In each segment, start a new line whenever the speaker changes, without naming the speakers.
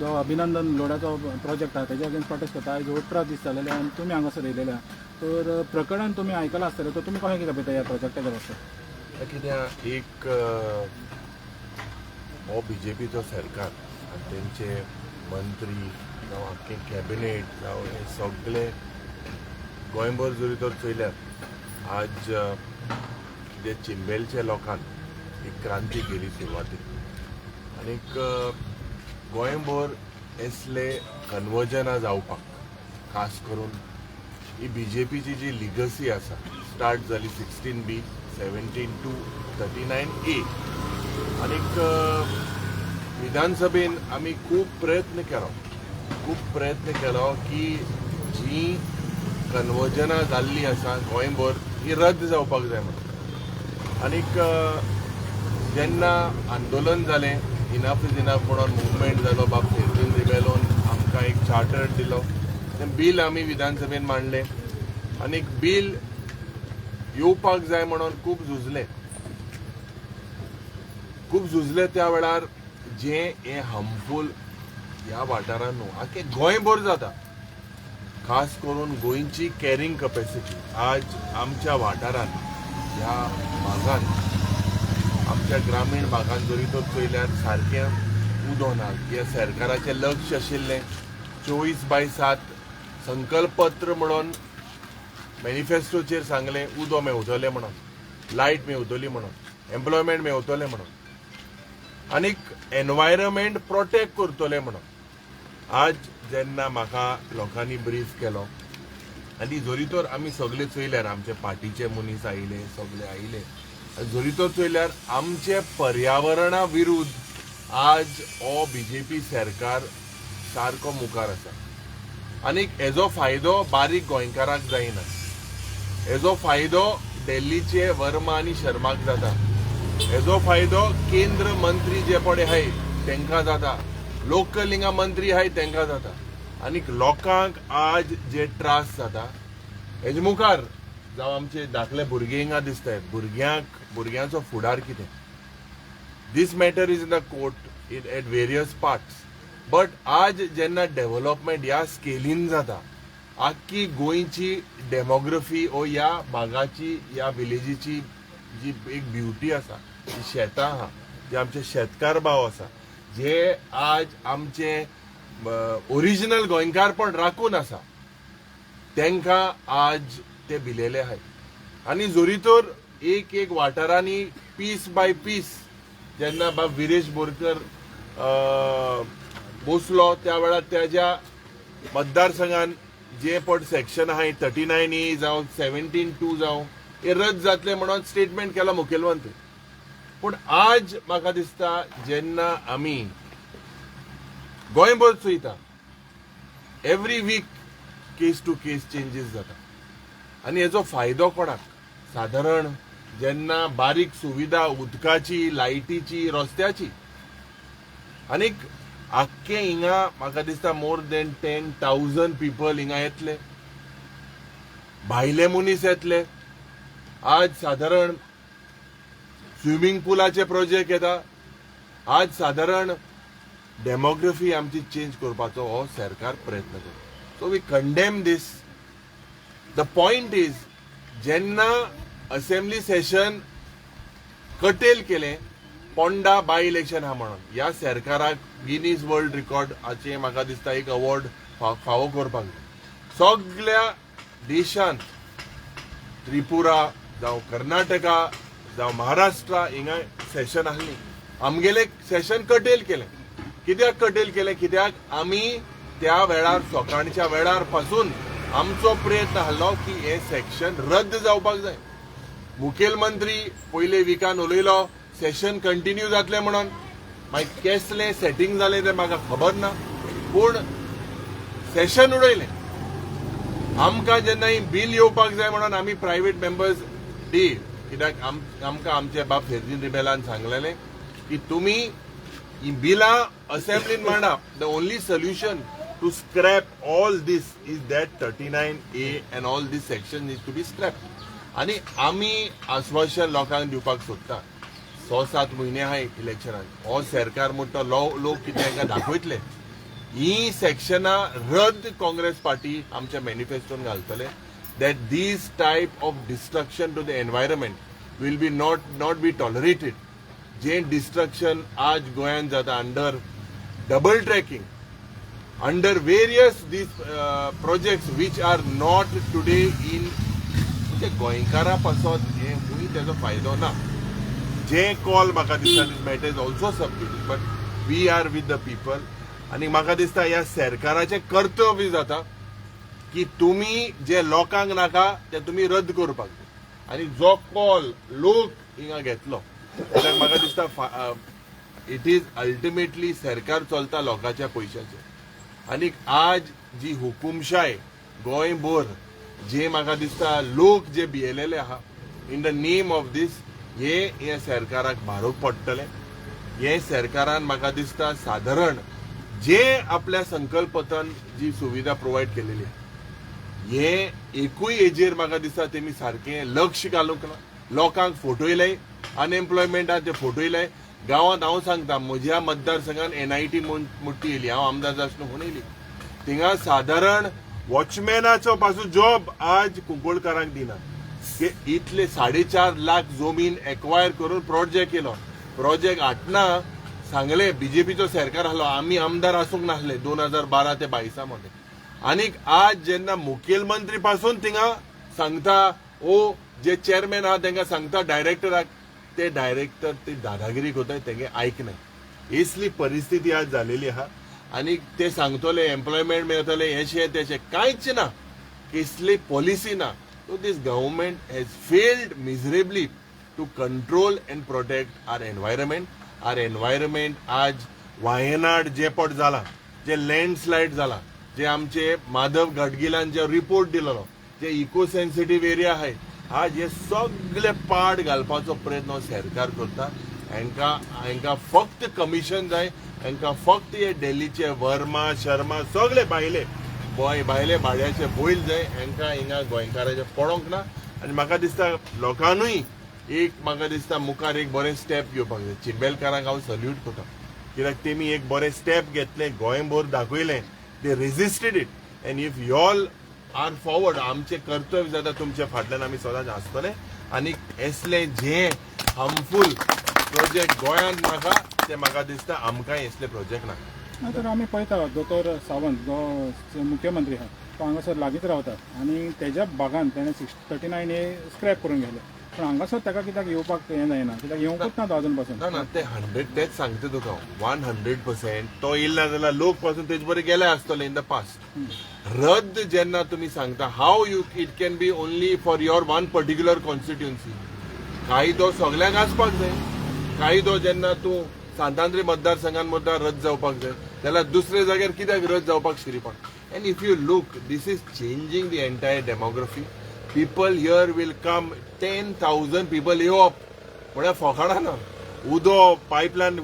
जो अभिनंदन लोडाचो प्रोजेक्ट आहा तेज्या अगेन्स्ट प्रोटेस्ट करता आयज 18 दीस जालेले आनी तुमी हांगासर येयलेले आहा तर प्रकरण तुमी आयकलां आसतलें तर तुमी कशें कितें पळयता ह्या प्रोजेक्टाच्या बाबतींत
कित्याक एक हो बीजेपीचो सरकार आनी तेंचे मंत्री जावं आख्खें कॅबिनेट जावं हे सगळे गोंयभर जरी तर चयल्यार आज जे चिंबेलच्या लोकांक एक क्रांती केली सुरवातीक आनीक गोंयभर असले कन्वर्जनां जावपाक खास करून ही बीजेपीची जी लिगसी आसा स्टार्ट जाली 16B 17 to 39A आनीक विधानसभेन आमी खूब प्रयत्न केलो की जी कन्वर्जनां जाल्ली आसा गोंयभर ही रद्द जावपाक जाय म्हणून आनीक जेन्ना आंदोलन जालें इनफ इज इनफ म्हणून मुवमेंट जालो बाब फेर्जीन रिबेलोन आमकां एक चार्टर दिलो तें बील आमी विधानसभेन मांडलें आनीक बील येवपाक जाय म्हणून खूब झुजले त्या वेळार जें हें हार्मफूल ह्या वाठारांत न्हू आख्खें गोंयभर जाता खास करून गोंयची कॅरिंग कॅपेसिटी आज आमच्या वाठारांत ह्या भागांत आमच्या ग्रामीण भागांत जरी तर चयल्यार सारकें उदो ना कित्याक सरकाराचें लक्ष आशिल्लें 24/7 संकल्पपत्र म्हणून मॅनिफेस्टोचेर सांगलें उदो मेवतलें म्हणून लायट मेवतली म्हणून एम्प्लॉयमेंट मेवतलें म्हणून आनीक एनवायरमेंट प्रोटेक्ट करतले म्हणून आज जेन्ना म्हाका लोकांनी ब्रीफ केलो आनी जरी तर आमी सगळे चयल्यार आमचे पार्टीचे मनीस आयले सगळे आयले जरी तर चयल्यार आमचे पर्यावरणा विरुद्ध आज हो बीजेपी सरकार सारको मुखार आसा आनीक हेजो फायदो बारीक गोंयकारांक जायना हेजो फायदो दिल्लीचे वर्मा आनी शर्माक जाता हेजो फायदो केंद्र मंत्री जे पडे आहाय तांकां जाता लोकल हिंगा मंत्री आहाय तांकां जाता आनीक लोकांक आज जे त्रास जाता हेजे मुखार जावं आमचे धाकले भुरगे हिंगा दिसतात भुरग्यांचो फुडार कितें this matter is in the court at various parts but आज जेन्ना डेव्हलपमेंट ह्या स्केलीन जाता आख्खी गोंयची डेमोग्राफी ओ ह्या भागाची ह्या विलेजीची जी एक ब्युटी आसा जी शेतां आहा जे आमचे शेतकार भाव आसा जे आज आमचे ओरिजिनल गोंयकारपण राखून आसा तांकां आज ते भिलेले आहाय आनी जरी तर एक वाठारांनी पीस बाय पीस जेन्ना बाब विरेश बोरकर बसलो त्या वेळार त्याच्या मतदारसंघात जे पड सेक्शन आहाय 39A जावं 17(2) जावं हे रद्द जातले म्हणून स्टेटमेंट केला मुखेलमंत्री पूण आज म्हाका दिसता जेन्ना आमी गोंयभर चयता every week case to case changes जाता आनी हेजो फायदो कोणाक साधारण जेन्ना बारीक सुविधा उदकाची लायटीची रस्त्याची आनीक आख्खे हिंगा म्हाका दिसता मोर देन 10,000 पीपल हिंगा येतले भायले मनीस येतले आज साधारण स्विमींग पुलाचे प्रोजेक्ट येता आज साधारण डेमोग्राफी आमची चेंज करपाचो हो सरकार प्रयत्न करता so we condemn these the point is जेन्ना असेंब्ली सेशन कटेल केलें पोंडा बाय इलेक्शन हा म्हणून ह्या सरकाराक गिनीज वर्ल्ड रिकॉर्ड हाचे म्हाका दिसता एक अवॉर्ड फावो करपाक जाय सगळ्या देशांत त्रिपुरा जावं कर्नाटका जावं महाराष्ट्रा हिंगा सेशन आहली आमगेले सेशन कटेल केलें कित्याक कटेल केलें कित्याक आमी त्या वेळार सकाळच्या वेळार पासून आमचो प्रयत्न आसलो की हे सेक्शन रद्द जावपाक जाय मुखेलमंत्री पयले विकान उलयलो सेशन कंटिन्यू जातलें म्हणून मागीर कसलें सेटींग जालें तें म्हाका खबर ना पूण सेशन उडयलें आमकां जेन्ना ही बील येवपाक जाय म्हणून आमी प्रायवेट मेंबर्स डी कित्याक आमकां आमचे बाब फेर्जीन रिबेलान सांगलेलें की तुमी ही बिलां असेंब्लीन मांडा the only solution to scrap all this is that 39A and all this section needs to be scrapped. आणि आमी आश्वासन लोकांक दिवपाक सोदता 6-7 म्हयने आहाय इलेक्शनाक हो सरकार म्हणटा लोक कितें तांकां दाखयतले ही सेक्शनां रद्द काँग्रेस पार्टी आमच्या मॅनिफेस्टोन घालतले that these type of destruction to the environment will be not be tolerated. जे destruction आज गोंयांत जाता under double tracking, under various these projects which are not today in म्हणजे गोंयकारां पासत हे खूंय तेजो फायदो ना. जे कॉल म्हाका दिसता this matter is also sub judice but we are with the people आनी म्हाका दिसता ह्या सरकाराचें कर्तव्य जाता की तुम्ही जे लोकांक नाका ते तुम्ही रद्द करपाक जाय आनी जो कॉल लोक हिंगा घेतलो कित्याक म्हाका दिसता इट इज अल्टिमेटली सरकार चलता लोकांच्या पयशाचेर आनी आज जी हुकुमशाय गोंयभर जे म्हाका दिसता लोक जे भियेलेले आहा in the name of these हे सरकाराक मारूंक पडटले. हे सरकारान म्हाका दिसता सादारण जे आपल्या संकल्पतान जी सुविधा प्रोवायड केलेली हे एकूय हेजेर म्हाका दिसता तेमी सारखे लक्ष घालूंक ना. लोकांक फोटोयले अनएम्प्लॉयमेंटात ते फोटोयले गांवांत हांव सांगता म्हज्या मतदारसंघात NIT मोठी येयली हांव आमदार आसतना म्हणून येयली थिंगा सादारण वॉचमॅनाचो पासून जॉब आज कुंकळकारांक दिना की इतले 4.5 लाख जमीन एक्वायर करून प्रोजेक्ट केलो. प्रोजेक्ट हाडना सांगले बीजेपीचो सरकार आसलो आमी आमदार आसूंक नासले 2012 ते 22 मध्ये आनीक आज जेन्ना मुखेलमंत्री पासून थिंगा सांगता ओ जे चेअरमॅन आहा तांकां सांगता डायरेक्टराक ते डायरेक्टर ती दादागिरी कोताय तेगे आयकनाय. इसली परिस्थिती आज जालेली आहा आनी ते सांगतले एम्प्लॉयमेंट मेळटले हेशें तेशें कांयच ना. कसली पॉलिसी ना. So this government has failed miserably to control and protect our environment. Our environment आज वायनाड जे पट जाला जे लँडस्लायड जाला जे आमचे माधव गाडगिलान जे रिपोर्ट दिलेलो जे इको सेन्सिटिव्ह एरिया आहे आज हे सगळे पाड घालपाचो प्रयत्न सरकार करता. हांकां फक्त कमिशन जाय हांकां फक्त हे दिल्लीचे वर्मा शर्मा सगळे भायले भाड्याचे बैल जाय हांकां हिंगा गोंयकाराचे पडोंक ना. आनी म्हाका दिसता लोकांनूय एक म्हाका दिसता मुखार एक बरें स्टेप घेवपाक जाय. चिंबेलकारांक हांव सल्यूट करता कित्याक तेमी एक बरें स्टेप घेतलें गोंयभर दाखयलें they resisted it and if you all are forward आमचें कर्तव्य जाता तुमच्या फाटल्यान आमी सदांच आसतले आनी असले जे हार्मफूल प्रोजेक्ट गोंयांत नाका ते म्हाका दिसता आमकांय असले प्रोजेक्ट नाका.
तर आम्ही पळयता दोतोर सावंत जो मुख्यमंत्री आहा तो हांगासर लागींच रावता आनी तेज्या बागान ताणें 639 हे स्क्रॅप करून गेले पण हांगासर ताका कित्याक येवपाक हें जायना कित्याक येवंकूच ना तो अजून पासून.
ना ते 100 तेच सांगता तुका 100% तो येयला जाल्यार लोक पासून तेजे बरें गेले आसतले इन द पास्ट. रद्द जेन्ना तुमी सांगता how you it can be only for your one particular constituency. कायदो सगळ्यांक आसपाक जाय. कायदो जेन्ना तूं सांतांद्री मतदारसंघान मुद्दा रद्द जावपाक जाय जाल्यार दुसरे जाग्यार कित्याक रद्द जावपाक शिरीपण. And if you look this is changing the entire demography. People here will come 10,000 people येवप म्हळ्यार फोकाणा ना. उदो पायपलायन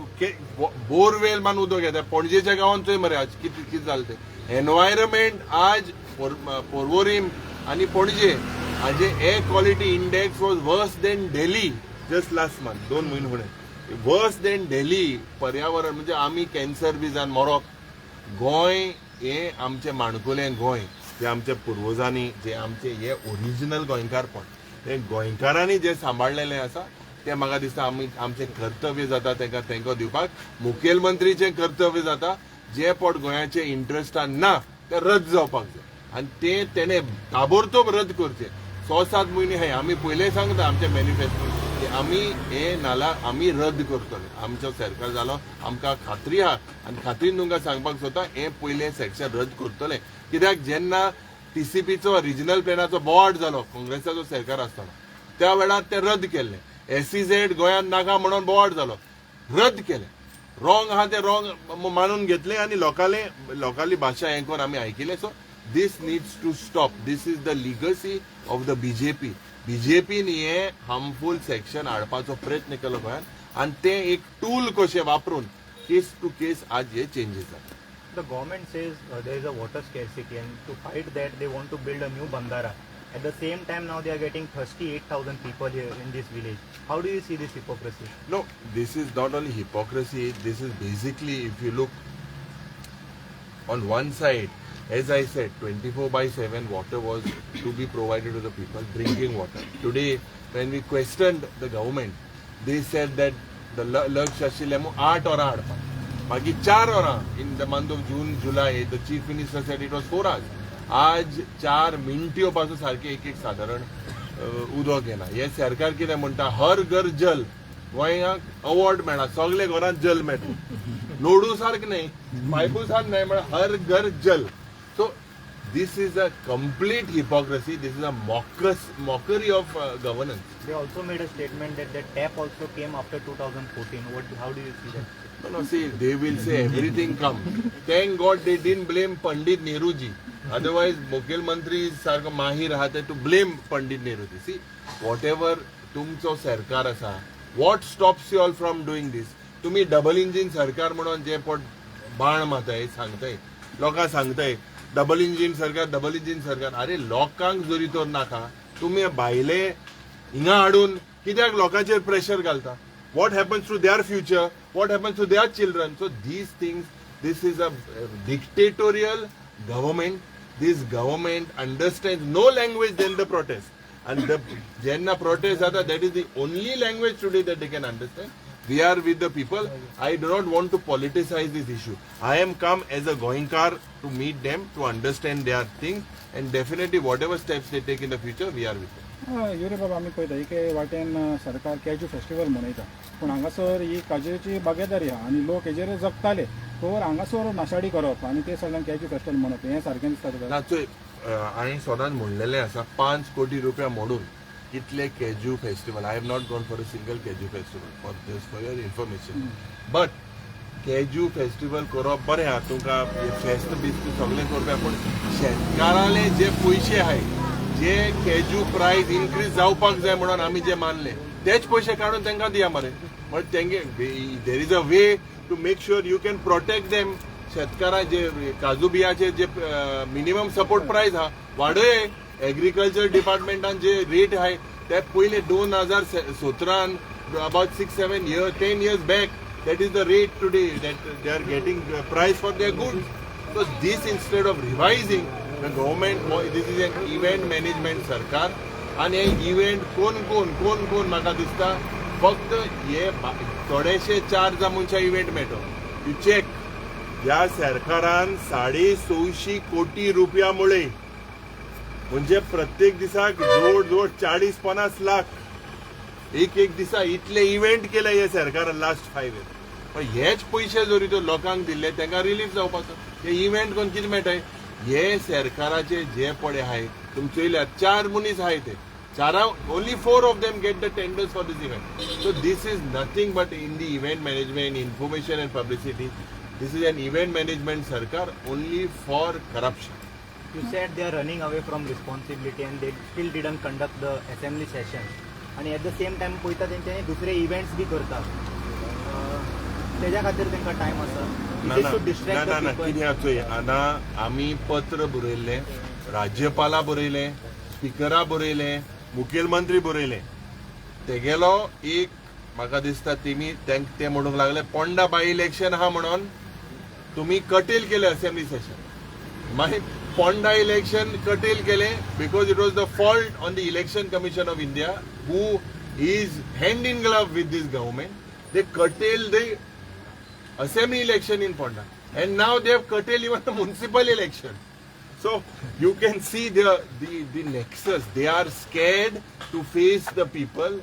बोरवेल मान उदो घेता पणजेच्या गांवांत चोय मरे आज कितें जालें तें. एनवायरमेंट आज पोर्वोरीम आनी पणजे हाजे air quality index was worse than Delhi just last month 2 म्हयने फुडें. वर्स देन दिल्ली पर्यावरण म्हणजे आमी कॅन्सर बी जावन मरप. गोंय हे आमचे माणकुलें गोंय जे आमच्या पुर्वजांनी जे आमचे हे ओरिजिनल गोंयकारपण हे गोंयकारांनी जे सांबाळलेलें आसा ते म्हाका दिसता आमी आमचें कर्तव्य जाता तांकां तेंको दिवपाक. मुखेलमंत्रीचें कर्तव्य जाता जे पट गोंयाचे इंट्रस्टान ना ते रद्द जावपाक जाय आनी ते तेणें ताबडतोब रद्द करचे. 6-7 म्हयने हे आमी पयलें सांगता आमच्या मॅनिफेस्टोन की आमी हे नाला आमी रद्द करतले. आमचो सरकार जालो आमकां खात्री आहा आनी खात्रीन तुमकां सांगपाक सोदता हे पयलें सेक्शन रद्द करतले. कित्याक जेन्ना TCPचो रिजनल प्लॅनाचो बोवाड जालो काँग्रेसाचो सरकार आसतना त्या वेळार ते रद्द केल्ले. SEZ गोंयांत नाका म्हणून बोवाड जालो रद्द केले. रॉंग आहा ते रॉंग मानून घेतले आनी लोकाली भाशा हें करून आमी आयकिले. So this needs to stop. This is the legacy of the BJP. BJPन हे हार्मफूल सेक्शन हाडपाचो प्रयत्न केलो गोंयांत आनी ते एक टूल कशें वापरून केस टू केस आज हे चेंजीस जाता.
The government says there is a water scarcity and to fight that they want to build a new bandara. At the same time now they are getting 38,000 people here in this village. How do you see this hypocrisy?
No, this is not only hypocrisy. This is basically, if you look, On one side, as I said, 24/7 water was to be provided to the people, drinking water. Today, when we questioned the government, they said that the Laksh Ashilemu 8 hours hadpa. Magi 4 hours in the month of June, July, the chief minister said it was 4 hours. आज 4 मिनटियो पासून सारखे एक साधारण उदक येना. हे सरकार कितें म्हणटा, हर घर जल. गोंयांक अवॉर्ड मेळ्ळा, सगळे घरांत जल मेळटा. लोडू सारकें न्हय, पायपू सारकें न्हय, म्हळ्यार हर घर जल. So this is a complete hypocrisy. This is a mockery of governance.
They also made a statement that the tap also came after 2014. How do you see that?
No, see, they will say everything come. Thank God they didn't blame Pandit Nehruji. Otherwise, Mukhyamantri sarko mahir ahate to blame Pandit Nehruji. See, whatever tumcho sarkar asa, what stops you all from doing this? तुम्ही double engine सरकार म्हणून जे पण बाण मारताय, सांगताय, लोकांक सांगताय double engine सरकार. अरे लोकांक जरी तर नाका, तुम्ही भायले हिंगा हाडून कित्याक लोकांचेर प्रेशर घालता? What happens to their future? What happens to their children? So these things, this is a dictatorial government. This government understands no language than the protest. And the Jenna protest, that is the only language today that they can understand. We are with the people. I do not want to politicize this issue. I am come as a Goinkar to meet them, to understand their things, and definitely whatever steps they take in the future, we are with them.
युरे बाबा आमी पळयता एके वाटेन सरकार cashew festival मनयता, पूण हांगासर ही काजूची बागेदारी आहा आनी लोक हेजेर जगताले, तर हांगासर नाशाडी करप आनी ते सगळ्यांक कॅज्यू फेस्टिवल मनप हें सारकें दिसता तुका?
नाचो हांवें सदांच म्हणलेलें आसा, 5 कोटी रुपया मोडून कितले cashew festival. I have not gone for a single cashew festival for your information. But cashew festival करप बरें आहा, तुमकां फेस्त बिस्त सगळें करपा, पूण शेतकाराले जे पयशे आहाय, जे कॅज्यू प्रायस इन्क्रीज जावपाक जाय म्हणून आमी जे मानले, तेच पयशे काडून तांकां दिया मरे. बट तेंगे there is a way to make sure you can protect them. शेतकारां जे काजू बियाचे जे मिनिमम सपोर्ट प्रायस आहा वाडय. एग्रीकल्चर डिपार्टमेंटान जे रेट आहाय ते पयले 2017 about 6-7 years 10 years back, that is the rate today that they are getting price for their goods. So this, instead of revising, the government, this is an event management सरकार, आणि हे event कोण म्हाका दिसता फक्त हे थोडेशे 4 जामुनच्या इव्हेंट मेळटो. यू चेक, ह्या सरकारान 650 कोटी रुपया मुळे, म्हणजे प्रत्येक दिसाक जोड 40-50 लाख एक दिसा इतले इव्हेंट केले हे सरकारान लास्ट 5 years. पण हेच पयशे जरी तो लोकांक दिले तांकां रिलीफ जावपाचो. हे इव्हेंट कोण कितें मेळटाय? हे सरकाराचे जे पडे आहाय, तुमी चोयल्यार 4 मनीस आहाय ते 4, only 4 of them get the tenders for this event. So this is nothing but in the event management, information and publicity. This is an event management sarkar only for corruption.
You said they are running away from responsibility and they still didn't conduct the assembly session. आणि at the same time पळयता तेंच्यांनी दुसरे events बी करतात. तेज्या खातीर तांकां time आसा.
ना कितें चोय, आतां आमी पत्र बरयल्लें, राज्यपाला बरयलें, स्पिकरा बरयलें, मुखेलमंत्री बरयलें. तेगेलो एक म्हाका दिसता ते म्हणूंक लागले पोंडा बाय इलेक्शन आहा म्हणून तुमी कटेल केले असेंब्ली सेशन. मागीर पोंडा इलेक्शन कटेल केले because it was the fault on the election commission of India who is hand in glove with this government. They curtail the assembly election in Ponda, and now they have curtailed even the municipal election. So you can see the nexus. They are scared to face the people.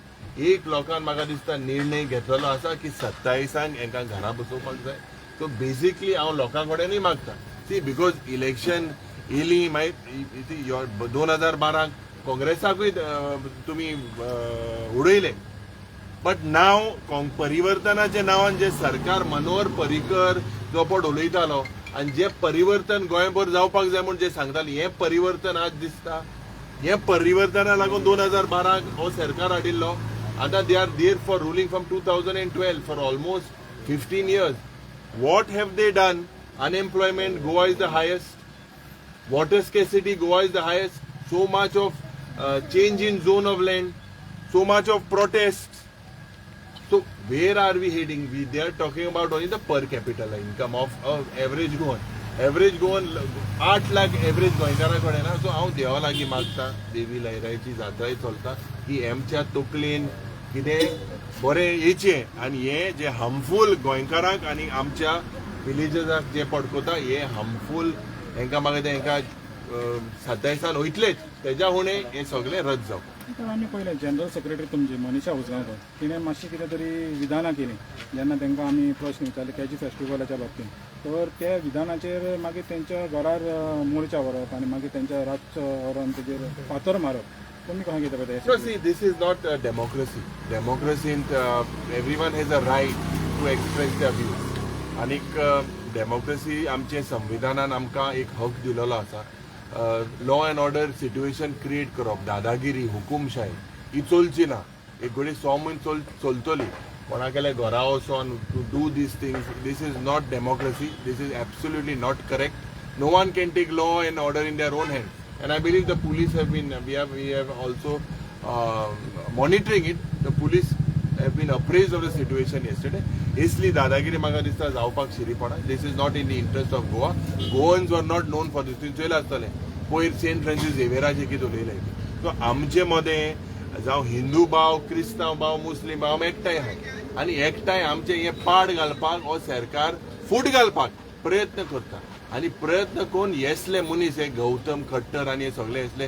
एक लोकांन म्हाका दिसता निर्णय घेतलेलो आसा की 27 हांकां घरा बसोवपाक जाय. सो बेसिकली हांव लोकां कडेनूय मागता, सी, बिकॉज इलेक्शन येयली मागीर 2012 काँग्रेसाकूय तुमी उडयले. बट नाव परिवर्तनाच्या नांवान जे सरकार मनोहर पर्रीकर जो पट उलयतालो आनी जे परिवर्तन गोंयभर जावपाक जाय म्हूण जे सांगताले, हें परिवर्तन आज दिसता. हे परिवर्तना लागून 2012 हो सरकार हाडिल्लो. आतां they are there for ruling from 2012 for almost 15 years. What have they done? Unemployment Goa is the highest, water scarcity Goa is the highest, so much of change in zone of land, so much of protest. So where are we heading? They are talking about only the per capita income of average Goan. Average Goan 8 lakh average गोंयकारा कडेन ना. So हांव देवा लागीं मागता, देवी लयराईची जात्राय चलता की आमच्या तकलेन कितें बरें येचें आनी हे जे हार्मफूल गोंयकारांक आनी आमच्या विलेजर्सांक जे पडकोता हे हार्मफूल हांकां मागीर ते हांकां 27 वयतलेच तेज्या हुणे हे सगळें रद्द जावप.
तर आमी पयलें जनरल सेक्रेटरी तुमची मनीषा उजगांवकर तिणें मातशी कितें तरी विधानां केलीं जेन्ना तांकां आमी प्रश्न विचारले कॅजी फेस्टिवलाच्या बाबतींत. तर त्या विधानाचेर मागीर तेंच्या घरार मोर्चा व्हरप आनी मागीर तेंच्या रातचो व्हरून तेजेर फातर मारप. तुमी कशें कितें पळय
So see, this is not a democracy. Democracy, everyone has a right to express their views. आनीक डेमोक्रेसी आमचे संविधानान आमकां एक हक दिलेलो आसा. Law and order situation create करप, दादागिरी, हुकुमशाही ही चलची ना. एक घडी 100 म्हयने चलतली. कोणागेल्या घरा वचोन to do these things, this is not democracy. This is absolutely not correct. No one can take law and order in their own hands. And I believe the police have been, we have also monitoring it. The police have been appraised of the situation yesterday. इसलिए दादागिरी म्हाका दिसता जावपाक शिरी पडा. This is not in the interest of Goa. Goans were not known for this. तुमी चोयला आसतलें पयर Saint Francis झेवियराचे कितें उलयलें. सो आमचे मदें जावं हिंदू भाव, क्रिस्तांव भाव, मुस्लीम भाव एकठांय आहात आनी एकठांय आमचे हे पाड घालपाक हो सरकार फूट घालपाक प्रयत्न करता. आनी प्रयत्न करून येसले मनीस हे गौतम खट्टर आनी हे सगळे येसले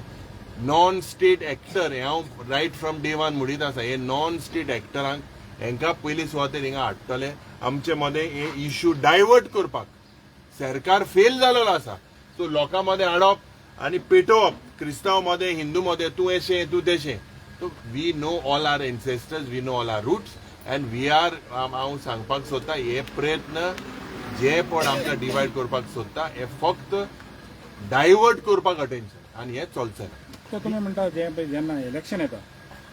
नॉन स्टेट एक्टर, हांव रायट फ्रॉम डे वन म्हणीत आसा, हे नॉन स्टेट एक्टरांक हांकां पयली सुवातेर हिंगा हाडटले. आमचे मदें हे इश्यू डायवर्ट करपाक सरकार फेल जालेलो आसा. सो लोकां मदें हाडप आनी पेटोवप, क्रिस्तांव मदें, हिंदू मदें, तूं अशें तूं तशें. So we know all our ancestors, we know all our roots and we are, हांव सांगपाक सोदता हे प्रयत्न जे पण आमकां डिवायड करपाक सोदता हे फक्त डायवर्ट करपाक अटेन्शन आनी हे चलचें ना.
तर तुमी म्हणटा जे पळय जेन्ना इलेक्शन येता,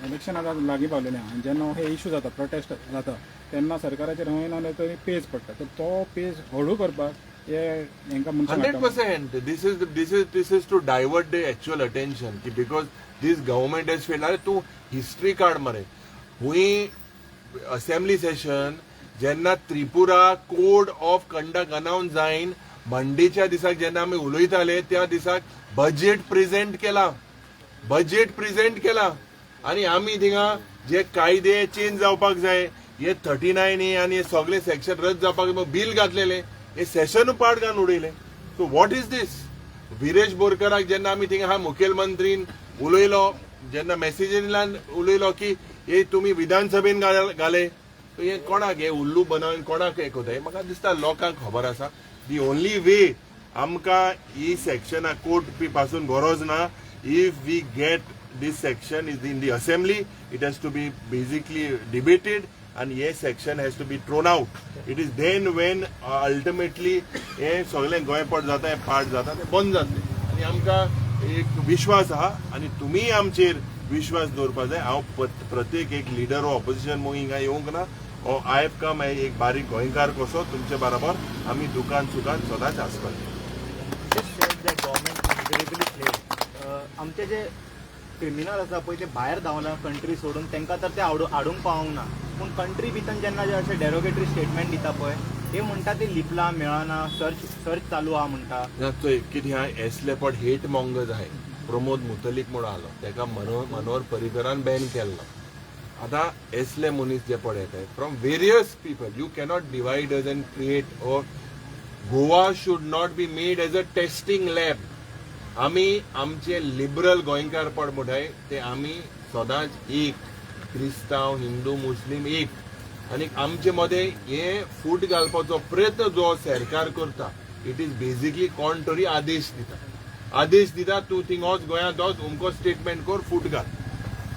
इलेक्शन आतां लागीं पावलेलें आनी जेन्ना हे इश्यू जाता, प्रोटेस्ट जाता, तेन्ना सरकाराचेर खंय ना तरी पेज पडटा. तर तो पेज हळू करपाक हे हांकां म्हणटा
100%. This is to divert the actual attention because this government has failed. अरे तूं हिस्ट्री काड मरे. हुंय असेंब्ली सेशन जेन्ना Tripura code of conduct announce जायन मंडेच्या दिसाक जेन्ना आमी उलयताले त्या दिसाक बजेट प्रेझेंट केला आनी आमी थिंगा जे कायदे चेंज जावपाक जाय हे 39A आनी हे सगळे सेक्शन रद्द जावपाक बील घातलेले, हे सेशन पाड घालून उडयले. सो वॉट इज दीस? विरेश बोरकराक जेन्ना आमी थिंगा मुखेलमंत्रीन उलयलो, जेन्ना मेसेजींतल्यान उलयलो की हे तुमी विधानसभेन घाले, हे कोणाक हे उल्लू बनवून कोणाक हे कोताय? म्हाका दिसता लोकांक खबर आसा. दी ओनली वे आमकां ही सेक्शना कोर्ट पासून गरज ना. If we get this section is in the assembly, it has to be basically debated and ये section has to be thrown out. It is then when ultimately हे सगळें गोंयपट जाता, हे पाठ जाता, ते बंद जातले आनी आमकां एक विश्वास आहा आनी तुमी आमचेर विश्वास दवरपाक जाय. हांव प्रत्येक एक लिडर ऑफ ऑपोजिशन मग हिंगा येवंक ना. आय हॅव कम एक बारीक गोंयकार कसो तुमचे बरोबर आमी दुकान सुकान सदांच आसतले.
आमचे जे क्रिमिनल आसा पळय ते भायर धांवला कंट्री सोडून, तांकां तर ते हाडूंक पावूंक ना. पूण कंट्री भितर जेन्ना जे अशे डेरोगेटरी स्टेटमेंट दिता पळय ते म्हणटा ते लिपला मेळना, सर्च चालू आहा म्हणटा.
कितें आहा एसलेपट हेट मॉंगर्स आहाय. प्रमोद मुतलीक म्हणून आलो, ताका मनोहर पर्रीकरान बॅन केल्लो. आतां एसले मनीस जे पळय येताय from various people, you cannot divide us and create. Goa should not be made as a testing lab. आमी आमचे लिबरल गोंयकारपण म्हणटाय ते आमी सदांच एक, क्रिस्तांव, हिंदू, मुस्लीम एक. आनी आमचे मदें हे फूट घालपाचो प्रयत्न जो सरकार करता, इट इज बेजिकली कॉन्ट्ररी आदेश दिता तूं थिंग वच गोंयांत वच अमको स्टेटमेंट कर, फूट घाल.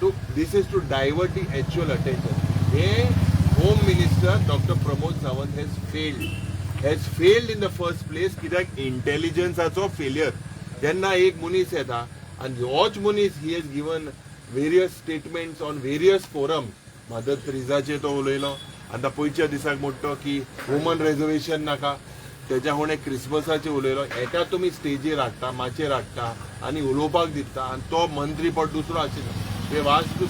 So this is to divert the actual attention. हे home minister doctor Pramod Sawant has failed in the first place. कित्याक इंटेलिजन्साचो फेलियर. जेन्ना एक मनीस येता आनी होच मनीस he has given various statements on various forum. Mother तेरेसाचेर तो उलयलो, आतां पयच्या दिसाक म्हणटा की वुमन रिजर्वेशन नाका, तेज्या फुडें क्रिसमसाचेर उलयलो. एका तुमी स्टेजीर हाडटा, माचेर हाडटा आनी उलोवपाक दिता आनी तो मंत्री पट दुसरो आशिल्लो. They was to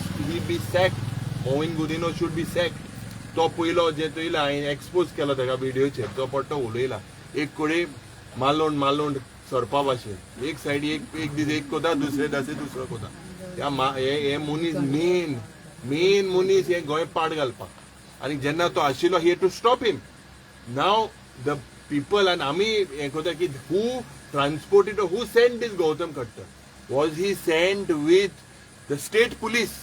be सॅक्ड. मोविन Gudino should be सॅक्ड. तो पयलो जे चोयला हांवें एक्सपोज केलो ताका व्हिडिओचेर, तो पट्टो उलयला. एक कडेन मालोंड सरपा भाशेन एक सायडी एक दीस एक कोता दुसरे दासे दुसरो कोता हे मनीस मेन मनीस हे गोंय पाड घालपाक आनी जेन्ना तो आशिल्लो हे to stop him now the people आनी आमी हे कोता की who transported who sent this Gautam Khattar was he sent with the state police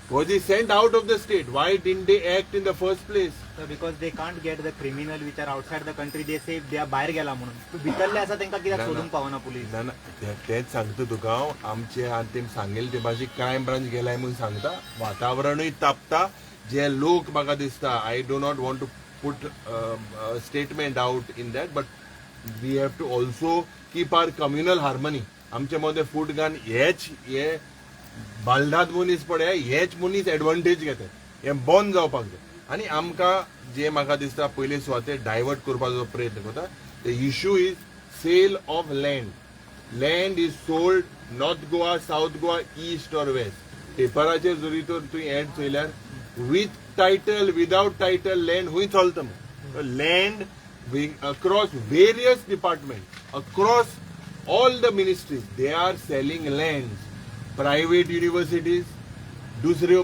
was he sent out of the state why didn't they act in the first place
So because they can't get the criminal which are outside the country, they say they are भायर गेला म्हणून भितरले आसा तांकां कित्याक सोदूंक पावना police
ना तेच सांगता तुका हांव आमचे आनी तेमी सांगेले ते भाशेन क्रायम ब्रांच गेलाय म्हणून सांगता वातावरणूय तापता जे लोक म्हाका दिसता I do not want to put statement out in that but we have to also keep our communal harmony आमचे मदें फूट घान हे बालदाद मनीस पळय हेच मनीस एडवांटेज घेतात हे बंद जावपाक जाय आनी आमकां जे म्हाका दिसता पयले सुवातेर डायवर्ट करपाचो प्रयत्न करता the issue is sale of land is sold north Goa south Goa east or west पेपराचेर जरी तर तुवें एड चयल्यार with title without title land हूंय चलता land across various department across all the ministries they are selling land private universities दुसऱ्यो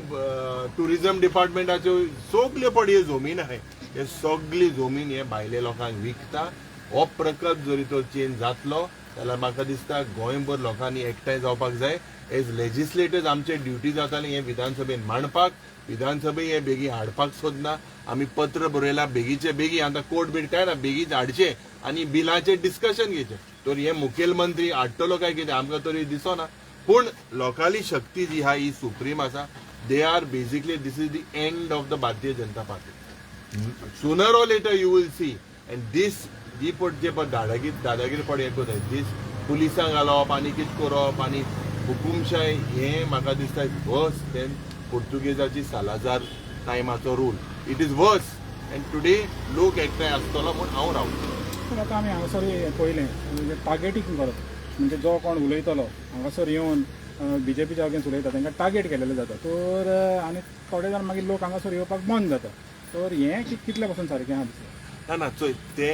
tourism डिपार्टमेंटाच्यो सगल्यो पडयो जमीन आहाय हे सगळी जमीन हे भायल्या लोकांक विकता हो प्रकल्प जरी तो चेंज जातलो जाल्यार म्हाका दिसता गोंयभर लोकांनी एकठांय जावपाक जाय एज लेजिस्लेटर्स आमचे ड्युटी जाताली हे विधानसभेन मांडपाक विधानसभे हे बेगी हाडपाक सोदना आमी पत्र बरयला बेगीचे बेगी आतां कोर्ट बीट काय ना बेगीच हाडचे आनी बिलाचेर डिस्कशन घेवचे तर हे मुखेलमंत्री हाडटलो काय कितें आमकां तरी दिसना पूण लोकाली शक्ती जी हा ही सुप्रीम आसा they are basically this is the end of the Bharatiya Janata Party sooner or later you will see and this जी पट जे दादागिरीपण हे कोताय दीस पुलिसांक घालप आनी कितें करप आनी हुकुमशाय हे म्हाका दिसता वर्स देन पोर्तुगेजाची सालाजार टायमाचो rule it is worse and today लोक एकठांय आसतलो म्हूण हांव रावता
पूण आतां आमी हांगासर पळयलें म्हणजे टार्गेटींग करप म्हणजे जो कोण उलयतलो हांगासर येवन बीजेपीच्या अगेन्स्ट उलयता तांकां टार्गेट केलेले जाता तर आनी थोडे जाण मागीर लोक हांगासर येवपाक बंद जाता तर हें कितले पासून सारकें आहा दिसता
ना चोय ते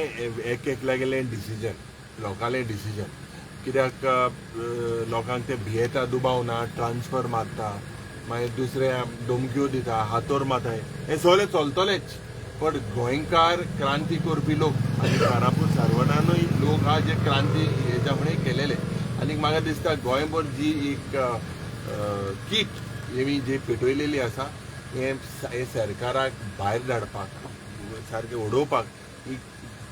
एक लागेलें डिसिजन लोकालें डिसिजन कित्याक लोकांक ते भियेता दुबाव ना ट्रान्सफर मारता मागीर दुसरे धमक्यो दिता हातोर मारताय हें सगळें चलतलेंच पण गोंयकार क्रांती करपी लोक आनी कारापूर सारवणानूय लोक हा जे क्रांती हेच्या फुडें केलेले आनी म्हाका दिसता गोंयभर जी एक कीट हेमी जी पेटयलेली आसा हे सरकाराक भायर धाडपाक सारकें उडोवपाक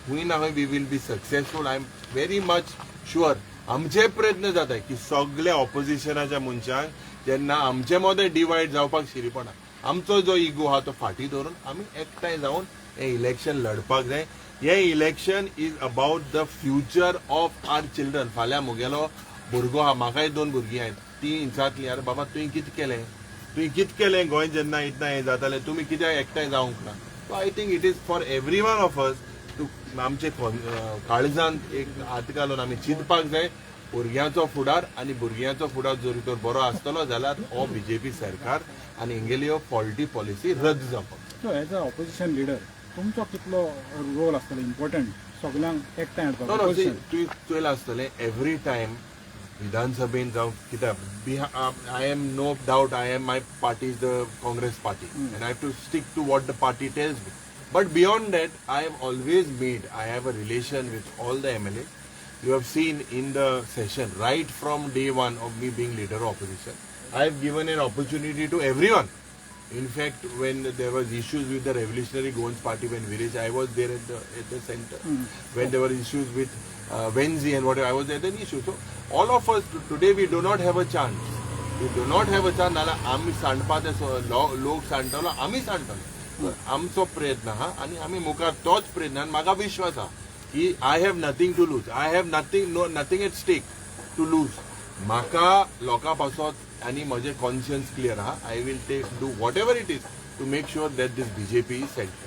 खंय ना खंय we will be successful I am very much sure आमचे प्रयत्न जाताय की सगळ्या ऑपोजिशनाच्या मनशांक जेन्ना आमचे मदें डिवायड जावपाक शिरीपणा आमचो जो इगो हा तो फाटी धरून आमी एकठांय जावन हे इलेक्शन लडपाक जाय हे election is about the future of our children फाल्यां मुगेलो भुरगो हा म्हाकाय 2 भुरगीं आहेत ती इंचातली अरे बाबा तुवें कितें केलें गोंय जेन्ना इतना हें जातालें तुमी कित्याक एकठांय जावंक ना so I think it is for every one of us to आमचे काळजांत एक हात घालून आमी चिंतपाक जाय भुरग्यांचो फुडार आनी भुरग्यांचो फुडार जरी तर बरो आसतलो जाल्यार हो बीजेपी सरकार आनी इंगेली हो फॉल्टी पॉलिसी रद्द जावपाक
so as a opposition leader तुमचो कितलो रोल आसतलो इम्पॉर्टंट सगळ्यांक एकठांय हाडपाक
तुवें चोयलां आसतलें एवरी टायम विधानसभेन जावं कित्याक I am no doubt I am my party is the Congress party and I have to stick to what the party tells me but beyond that I have always made I have a relation with all the MLA you have seen in the session right from day one of me being leader of opposition I have given an opportunity to everyone in fact when there was issues with the Revolutionary Goans Party when Viraj I was there at the center when there were issues with Wenzi and whatever I was there an issue so all of us today we do not have a chance नाला आम्ही सांडपा ते लोक सांडटलो आम्ही सांडटलो आमचो प्रयत्न हा आणि आम्ही मुखार तोच प्रयत्न आनी म्हाका विश्वास हा की I have nothing to lose I have nothing at stake to lose म्हाका लोकां पासत आनी म्हजें कॉन्शियन्स क्लियर आहा I will do whatever it is to make sure that these BJP is centre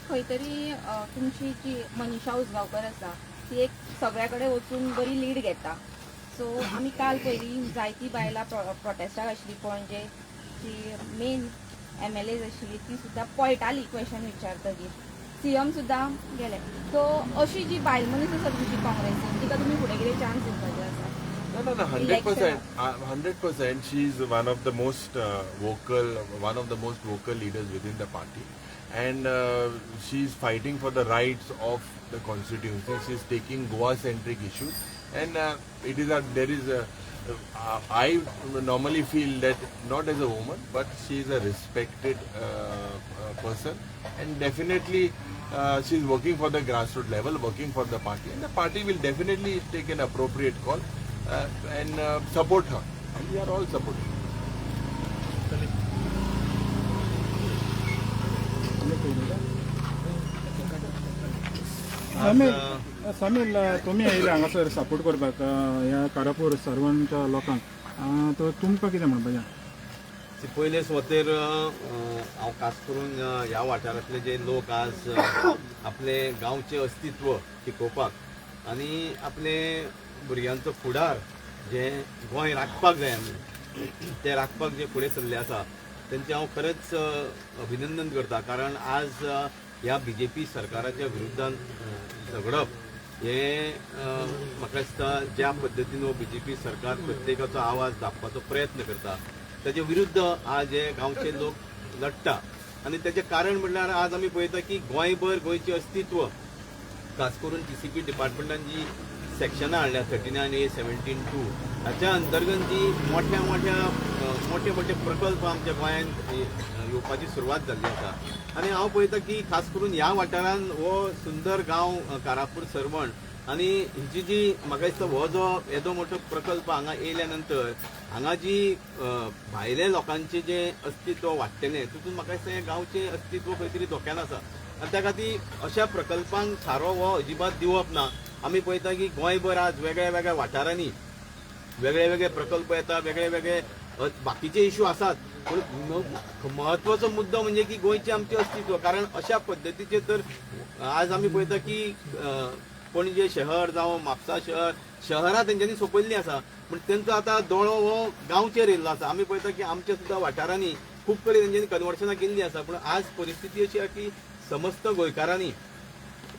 खंय तरी तुमची जी मनीषा उजगांवकर आसा ती एक सगळ्या कडेन वचून बरी लीड घेता सो आमी काल पयलीं जायतीं बायलां प्रोटेस्टाक आशिल्लीं पणजे जी मेन MLAs आशिल्लीं ती सुद्दां पळटालीं क्वेश्चन विचारतकीर सीएम सुद्दां गेले. सो अशी जी बायल मनीस आसा तुमची काँग्रेसीन तिका तुमी फुडें कितें चान्स दिवपाचे आसा?
No, 100%. She is one of the most vocal leaders within the party, and she is fighting for the rights of the constituency. She is taking Goa-centric issues, and I normally feel that not as a woman, but she is a respected person, and definitely she is working for the grassroots level, working for the party, and the party will definitely take an appropriate call and support her. And we are all supporting.
समील तुम्ही येयले हांगासर support करपाक ह्या कारापूर सर्वांच्या लोकांक तर तुमकां कितें म्हणपाचें?
पयले सुवातेर हांव खास करून ह्या वाठारांतले जे लोक आज आपले गांवचे अस्तित्व टिकोवपाक आनी आपले भुरग्यांचो फुडार जे गोंय राखपाक जाय आमी ते राखपाक जे फुडें सरले आसा तेंचे हांव खरेंच अभिनंदन करता. कारण आज ह्या बीजेपी सरकाराच्या विरुद्धान झगडप हे म्हाका दिसता ज्या पद्दतीन हो बीजेपी सरकार प्रत्येकाचो आवाज दाखोवपाचो प्रयत्न करता ताचे विरुद्ध आज हे गांवचे लोक लढटा. आनी तेजें कारण म्हणल्यार आज आमी पळयता की गोंयभर गोंयचें अस्तित्व खास करून टीसीपी डिपार्टमेंटान जी सेक्शनां हाडल्या 39A, 17(2) हाच्या अंतर्गत जी मोठे प्रकल्प आमच्या गोंयांत येवपाची सुरवात जाल्ली आसा. आनी हांव पळयता की खास करून ह्या वाठारांत हो सुंदर गांव कारापूर सरवण आनी हिची जी म्हाका दिसता हो जो येदो मोठो प्रकल्प हांगा येयल्या नंतर हांगा जी भायल्या लोकांचें जें अस्तित्व वाडटलें तितून म्हाका दिसता हें गांवचें अस्तित्व खंय तरी धोक्यान आसा. आनी त्या खातीर अशा प्रकल्पांक थारो हो अजिबात दिवप ना. आमी पळयता की गोंयभर आज वेगळ्या वेगळ्या वाठारांनी वेगळे प्रकल्प येता, वेगळे बाकीचे इश्यू आसात, पूण म्हत्वाचो मुद्दो म्हणजे की गोंयचें आमचें अस्तित्व. कारण अशा पद्दतीचे तर आज आमी पळयता की पणजे शहर जावं म्हापसा शहरां तेंच्यांनी सोंपयल्लीं आसा, पूण तेंचो आतां दोळो हो गांवचेर येयल्लो आसा. आमी पळयता की आमच्या सुद्दां वाठारांनी खूब कडेन तेंच्यांनी कन्वर्शनां केल्लीं आसा, पूण आज परिस्थिती अशी आसा की समस्त गोंयकारांनी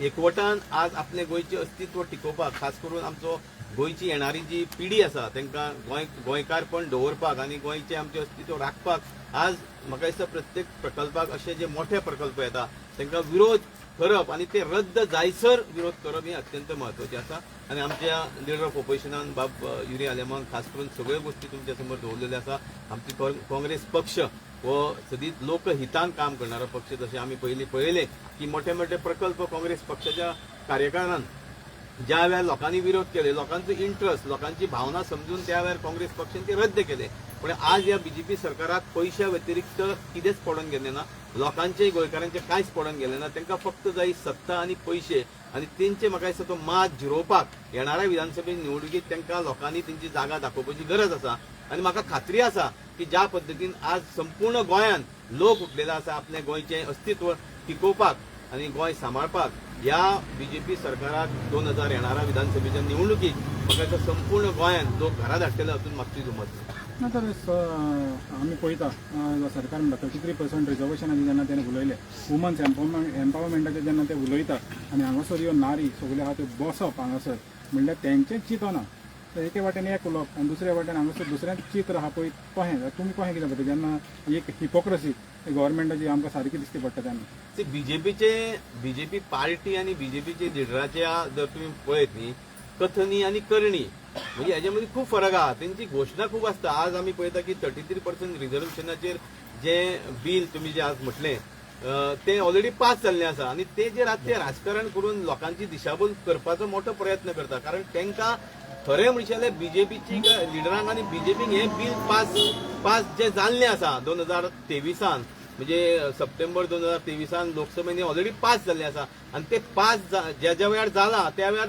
एकवटान आज आपले गोंयचें अस्तित्व टिकोवपाक खास करून आमचो गोंयची येणारी जी पिढी आसा तांकां गोंयकारपण दवरपाक आनी गोंयचें आमचें अस्तित्व राखपाक आज म्हाका दिसता प्रत्येक प्रकल्पाक अशे जे मोठे प्रकल्प येता तांकां विरोध करप आनी ते रद्द जायसर विरोध करप हें अत्यंत म्हत्वाचें आसा. आनी आमच्या लिडर ऑफ ऑपोजिशनान बाब युरी आलेमान खास करून सगळ्यो गोश्टी तुमच्या समोर दवरलेल्यो आसा. आमची काँग्रेस पक्ष हो सदीत लोकहितान काम करणारो पक्ष. जशें आमी पळयले की मोठे प्रकल्प काँग्रेस पक्षाच्या कार्यकाळान ज्या वेळार लोकांनी विरोध केले, लोकांचो इंट्रस्ट, लोकांची भावना समजून त्या वेळार काँग्रेस पक्षान ते रद्द केले. पण आज ह्या बीजेपी सरकाराक पैशा व्यतिरिक्त कितेंच पडून गेले ना, लोकांचेय गोंयकारांचे कांयच पडून गेले ना. तांकां फक्त जाय सत्ता आनी पयशे आनी तेंचे म्हाका दिसता तो मात जिरोवपाक येणाऱ्या विधानसभे निवडणुकीत तांकां लोकांनी तेंची जागा दाखोवपाची गरज आसा. आनी म्हाका खात्री आसा की ज्या पद्दतीन आज संपूर्ण गोंयान लोक उठलेलो आसा आपलें गोंयचें अस्तित्व टिकोवपाक आनी गोंय सांबाळपाक, ह्या बीजेपी सरकाराक 2000 येणाऱ्या विधानसभेच्या निवडणुकीक म्हाका दिसता संपूर्ण गोंयान लोक घरा धाडटले हातून मातशी जुमत ना.
तर आमी पळयता सरकार म्हणटा 33% रिजर्वेशनाचे जेन्ना तेणे उलयले, वुमन्स एम्पावरमेंटाचे जेन्ना ते उलयता आनी हांगासर ह्यो नारी सगळे आहा त्यो बसप हांगासर म्हणल्यार तेंचेंच चिंतना. तर एके वाटेन एक उलोवप आनी दुसऱ्या वाटेन हांगासर दुसऱ्यांच चित्र आहा पळय कशें तुमी कशें कितें पळयता जेन्ना एक हिपोक्रसी गव्हर्मेंटाची आमकां सारकी दिसती पडटा तेन्ना?
बीजेपी पार्टी आनी बीजेपीचे लिडराच्या जर तुम्ही पळयत न्ही कथनी आनी करणी म्हणजे हेजे मदीं खूब फरक आहा. तेंची घोशणा खूब आसता. आज आमी पळयता की 33% रिजर्वेशनाचेर जे बील तुमी जे आज म्हटलें ते ऑलरेडी पास जाल्लें आसा आनी तेजेर आज ते राजकारण करून लोकांची दिशाभूल करपाचो मोठो प्रयत्न करता. कारण तांकां खरें म्हणशाले बीजेपीची लिडरांक आनी बीजेपीक हें बील पास जे जाल्लें आसा 2023 म्हणजे सप्टेंबर 2023 लोकसभेने ऑलरेडी पास जाल्लें आसा आनी ते पास ज्या वेळार जाला त्या वेळार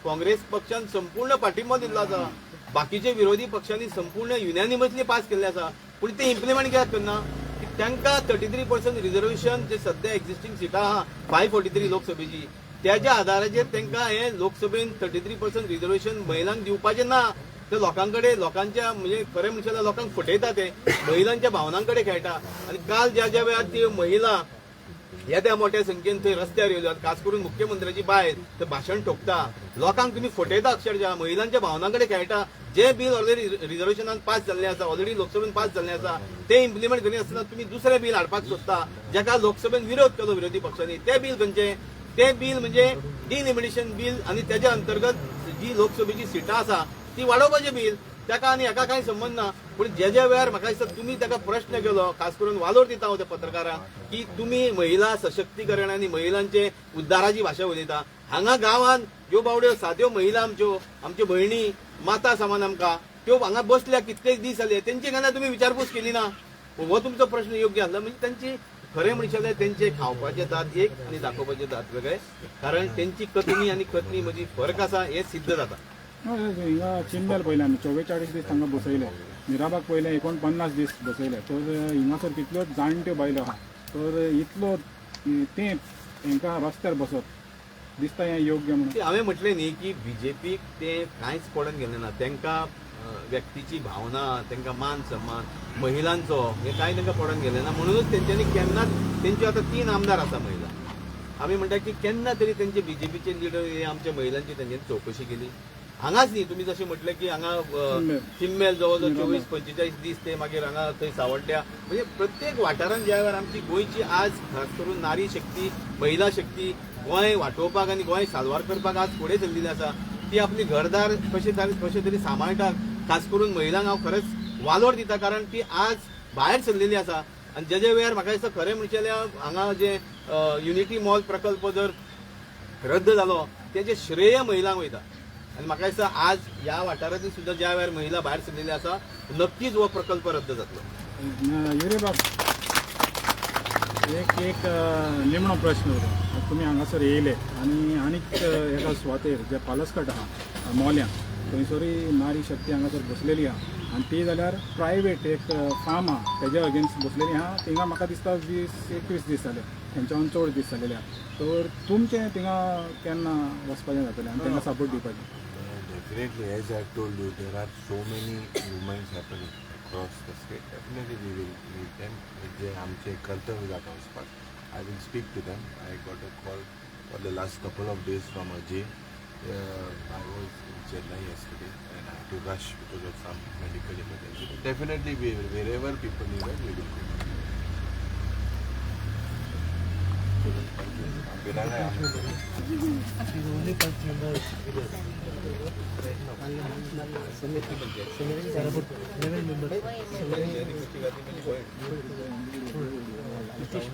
काँग्रेस पक्षान संपूर्ण पाठिंबो दिल्लो आसा. बाकीचे विरोधी पक्षांनी संपूर्ण युनॅनिमसली पास केल्ले आसा, पूण ते इम्प्लिमेंट कित्याक करना? तांकां 33% रिजर्वेशन जे सध्या एक्झिस्टिंग सिटां आहा 543 लोकसभेची त्याच्या आधाराचेर तांकां हे लोकसभेन 33% रिजर्वेशन महिलांक दिवपाचें ना. ते लोकांच्या म्हणजे खरें म्हणशाल्या लोकांक फटयता, ते महिलांच्या भावनांकडे खेळटा. आनी काल ज्या वेळार ती महिला येद्या मोठ्या संख्येन थंय रस्त्यार येयलो खास करून मुख्यमंत्र्याची बायल थंय भाशण ठोकता लोकांक तुम्ही फटयता अक्षरशः महिलांच्या भावनांकडे खेळटा जे बिल ऑलरेडी रिझर्वेशनान पास जाल्लें आसा ऑलरेडी लोकसभेन पास जाल्लें आसा ते इम्प्लिमेंट करिनासतना तुम्ही दुसरे बिल हाडपाक सोदता जाका लोकसभेन विरोध केलो विरोधी पक्षांनी ते बिल खंयचे ते बिल म्हणजे डिलिमिटेशन बिल आणि त्याच्या अंतर्गत जी लोकसभेची सिटां आसा ती वाडोवपाचें बिल ताका आनी हाका कांय संबंध ना पूण ज्या वेळार म्हाका दिसता तुम्ही ताका प्रश्न केलो खास करून वालोर दिता हांव त्या पत्रकारांक की तुम्ही महिला सशक्तीकरण आनी महिलांचे उद्धाराची भाशा उलयता हांगा गांवांत ह्यो बावड्यो साद्यो महिला आमच्यो भयणी माता समान आमकां त्यो हांगा बसल्या कितलेक दीस जाले तेंची केन्ना तुम्ही विचारपूस केली ना हो तुमचो प्रश्न योग्य आसला म्हणजे त्यांची खरें म्हणशाले तेंचे खावपाचे दात एक आणि दाखोवपाचे दात वेगळे कारण तेंची कथनी आणि खतनी मदीं फरक आसा हे सिद्ध जाता
हिंगा चिंबेल पयले आमी 44 दीस तांकां बसयले मिराबाग पयले 49 दीस बसयले तर हिंगासर कितल्यो जाणट्यो बायलो आहा तर इतलो ते हांकां रस्त्यार बसप दिसता हें योग्य म्हणून
हांवें म्हटलें न्ही की बीजेपीक ते कांयच पडून गेले ना तांकां व्यक्तीची भावना तांकां मान सन्मान महिलांचो हे कांय तांकां पडून गेले ना म्हणूनच तेंच्यांनी केन्नाच तेंच्यो आतां 3 आमदार आसा महिला आमी म्हणटा की केन्ना तरी तेंचे बीजेपीचे लिडर हे आमच्या महिलांची तेंच्यांनी चौकशी केली हांगाच न्ही तुम्ही जशें म्हटलें की हांगा चिम्मेल जवळ जवळ 24-45 दीस ते मागीर हांगा थंय सावड्ड्या म्हणजे प्रत्येक वाठारांत ज्या वेळार आमची गोंयची आज खास करून नारी शक्ती महिला शक्ती गोंय वाटोवपाक आनी गोंय साल्वार करपाक आज फुडें चल्लेली आसा ती आपली घरदार कशें तरी सांबाळटा खास करून महिलांक हांव खरेंच वालोर दिता कारण ती आज भायर सरलेली आसा आनी जे वेळार म्हाका दिसता खरें म्हणचे जाल्यार हांगा जे युनिटी मॉल प्रकल्प जर रद्द जालो तेजे श्रेय महिलांक वयता आणि म्हाका दिसता आज ह्या वाठारांतली सुद्धा ज्या वेळार महिला भायर सरलेली आसा नक्कीच हो प्रकल्प रद्द जातलो
युरे बाब एक निमणो प्रश्न होतो तुम्ही हांगासर येयले आनीक एका सुवातेर जे पालसकट आहा मोल्यां थंयसरी नारी शक्ती हांगासर बसलेली आहा आनी ती जाल्यार प्रायवेट एक फार्म आहा तेज्या अगेन्स्ट बसलेली आहा थिंगा म्हाका दिसता 20-21 दीस जाले तेंच्याहून चड दीस जालेले आहा तर तुमचें थिंगा केन्ना वचपाचें जातलें आनी तांकां सपोर्ट दिवपाचें
Definitely, as I have told you, there are so many movements happening across the state. Definitely, we will meet them. जे आमचे कर्तव्य जाता वचपाक. I will speak to them. I got a call for the last couple of days from Ajay. I was in Chennai yesterday and I had to rush because of some medical emergency. But definitely, we will, wherever people need us, we will go. Thank you.